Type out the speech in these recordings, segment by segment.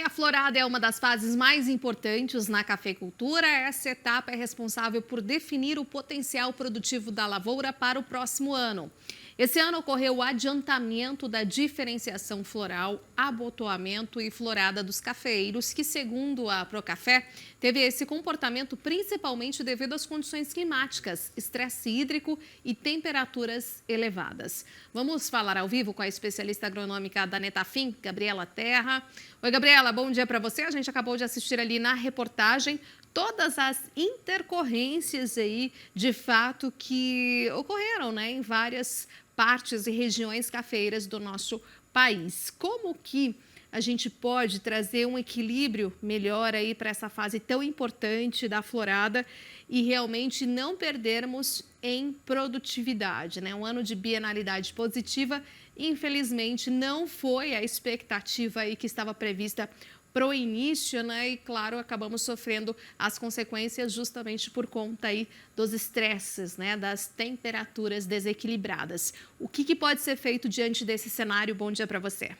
A florada é uma das fases mais importantes na cafeicultura. Essa etapa é responsável por definir o potencial produtivo da lavoura para o próximo ano. Esse ano ocorreu o adiantamento da diferenciação floral, abotoamento e florada dos cafeeiros, que, segundo a Procafé, teve esse comportamento principalmente devido às condições climáticas, estresse hídrico e temperaturas elevadas. Vamos falar ao vivo com a especialista agronômica da Netafim, Gabriela Terra. Oi, Gabriela, bom dia para você. A gente acabou de assistir ali na reportagem todas as intercorrências aí, de fato, que ocorreram, né, em várias partes e regiões cafeeiras do nosso país. Como que a gente pode trazer um equilíbrio melhor aí para essa fase tão importante da florada e realmente não perdermos em produtividade, né? Um ano de bienalidade positiva, infelizmente, não foi a expectativa aí que estava prevista para o início, né? E claro, acabamos sofrendo as consequências justamente por conta aí dos estresses, né? Das temperaturas desequilibradas. O que pode ser feito diante desse cenário? Bom dia para você.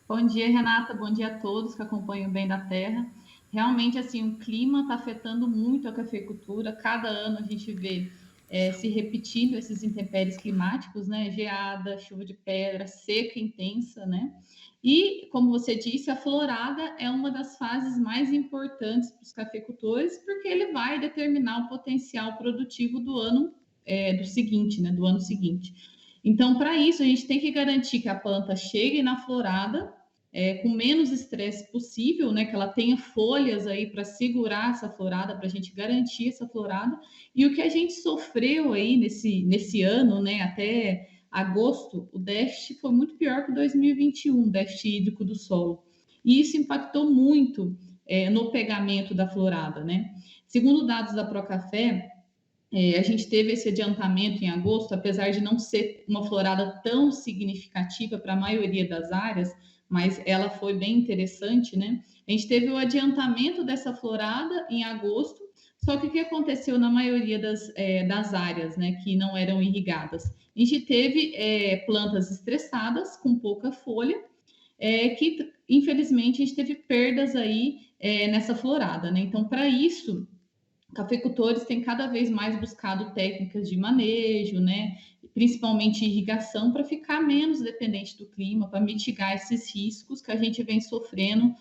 Bom dia, Renata. Bom dia a todos que acompanham o Bem da Terra. Realmente, assim, o clima está afetando muito a cafeicultura. Cada ano a gente vê se repetindo esses intempéries climáticos, né? Geada, chuva de pedra, seca intensa, né? E, como você disse, a florada é uma das fases mais importantes para os cafeicultores, porque ele vai determinar o potencial produtivo do ano do seguinte, né? Do ano seguinte. Então, para isso, a gente tem que garantir que a planta chegue na florada com menos estresse possível, né? Que ela tenha folhas aí para segurar essa florada, para a gente garantir essa florada. E o que a gente sofreu aí nesse ano, né? Até agosto, o déficit foi muito pior que 2021, déficit hídrico do solo. E isso impactou muito no pegamento da florada, né? Segundo dados da Procafé, a gente teve esse adiantamento em agosto, apesar de não ser uma florada tão significativa para a maioria das áreas, mas ela foi bem interessante, né? A gente teve o adiantamento dessa florada em agosto, só que o que aconteceu na maioria das áreas, né, que não eram irrigadas? A gente teve plantas estressadas, com pouca folha, que infelizmente a gente teve perdas aí nessa florada, né? Então, para isso, cafeicultores têm cada vez mais buscado técnicas de manejo, né? Principalmente irrigação, para ficar menos dependente do clima, para mitigar esses riscos que a gente vem sofrendo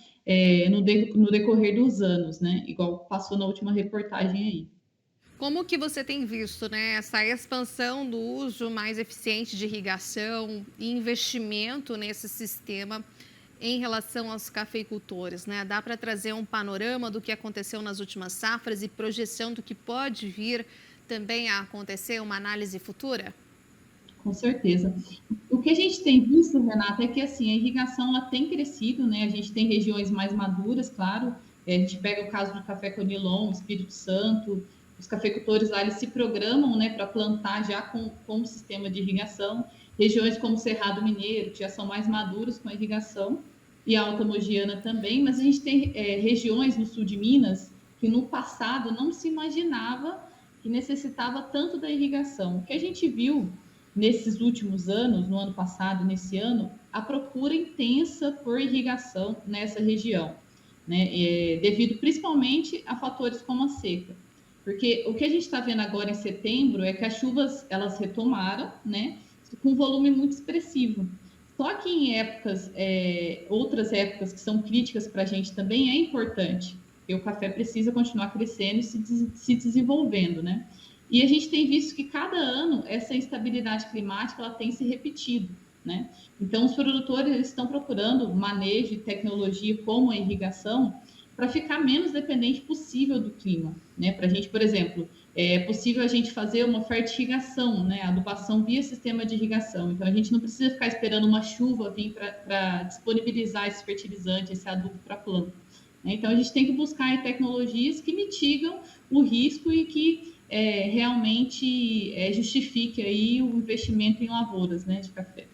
no decorrer dos anos, né? Igual passou na última reportagem aí. Como que você tem visto, né, essa expansão do uso mais eficiente de irrigação e investimento nesse sistema em relação aos cafeicultores, né? Dá para trazer um panorama do que aconteceu nas últimas safras e projeção do que pode vir também a acontecer, uma análise futura? Com certeza. O que a gente tem visto, Renata, é que assim, a irrigação ela tem crescido, né? A gente tem regiões mais maduras, claro. A gente pega o caso do café Conilon, Espírito Santo, os cafeicultores lá eles se programam, né, para plantar já com o sistema de irrigação. Regiões como Cerrado Mineiro, que já são mais maduras com a irrigação, e a Alta Mogiana também, mas a gente tem regiões no sul de Minas que no passado não se imaginava que necessitava tanto da irrigação. O que a gente viu nesses últimos anos, no ano passado, nesse ano, a procura intensa por irrigação nessa região, né? Devido principalmente a fatores como a seca. Porque o que a gente está vendo agora em setembro é que as chuvas elas retomaram, né? Com um volume muito expressivo. Só que em outras épocas que são críticas para a gente também é importante, porque o café precisa continuar crescendo e se desenvolvendo, né? E a gente tem visto que cada ano essa instabilidade climática ela tem se repetido, né? Então os produtores eles estão procurando manejo e tecnologia como a irrigação para ficar menos dependente possível do clima, né? Para a gente, por exemplo, é possível a gente fazer uma fertirrigação, né? Adubação via sistema de irrigação. Então a gente não precisa ficar esperando uma chuva vir para disponibilizar esse fertilizante, esse adubo para a planta. Então a gente tem que buscar tecnologias que mitigam o risco e que realmente justifique aí o investimento em lavouras, né, de café.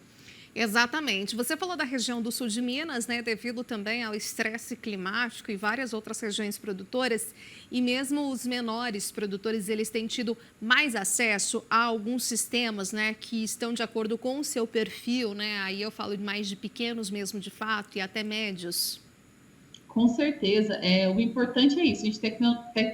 Exatamente. Você falou da região do sul de Minas, né, devido também ao estresse climático e várias outras regiões produtoras, e mesmo os menores produtores, eles têm tido mais acesso a alguns sistemas, né, que estão de acordo com o seu perfil, né? Aí eu falo mais de pequenos mesmo, de fato, e até médios. Com certeza. O importante é isso, a gente tem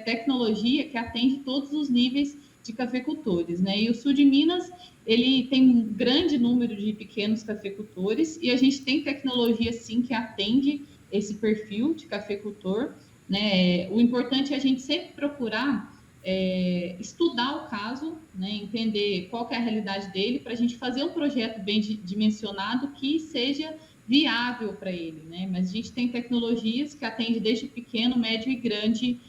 tecnologia que atende todos os níveis de cafeicultores, né? E o sul de Minas, ele tem um grande número de pequenos cafeicultores e a gente tem tecnologia, sim, que atende esse perfil de cafeicultor, né? O importante é a gente sempre procurar estudar o caso, né? Entender qual que é a realidade dele, para a gente fazer um projeto bem dimensionado que seja viável para ele, né? Mas a gente tem tecnologias que atendem desde pequeno, médio e grande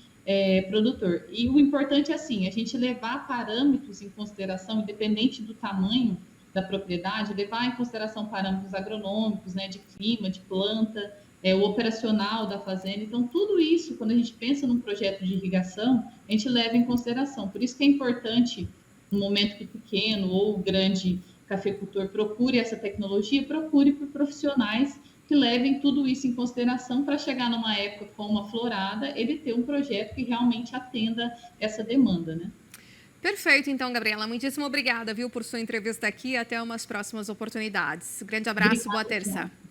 produtor. E o importante é assim, a gente levar parâmetros em consideração, independente do tamanho da propriedade, levar em consideração parâmetros agronômicos, né, de clima, de planta, o operacional da fazenda. Então, tudo isso, quando a gente pensa num projeto de irrigação, a gente leva em consideração. Por isso que é importante, no momento que o pequeno ou o grande cafeicultor procure essa tecnologia, procure por profissionais que levem tudo isso em consideração para chegar numa época como a florada, ele ter um projeto que realmente atenda essa demanda, né? Perfeito, então, Gabriela. Muitíssimo obrigada, viu, por sua entrevista aqui. Até umas próximas oportunidades. Grande abraço, boa Obrigada, terça. Tiago.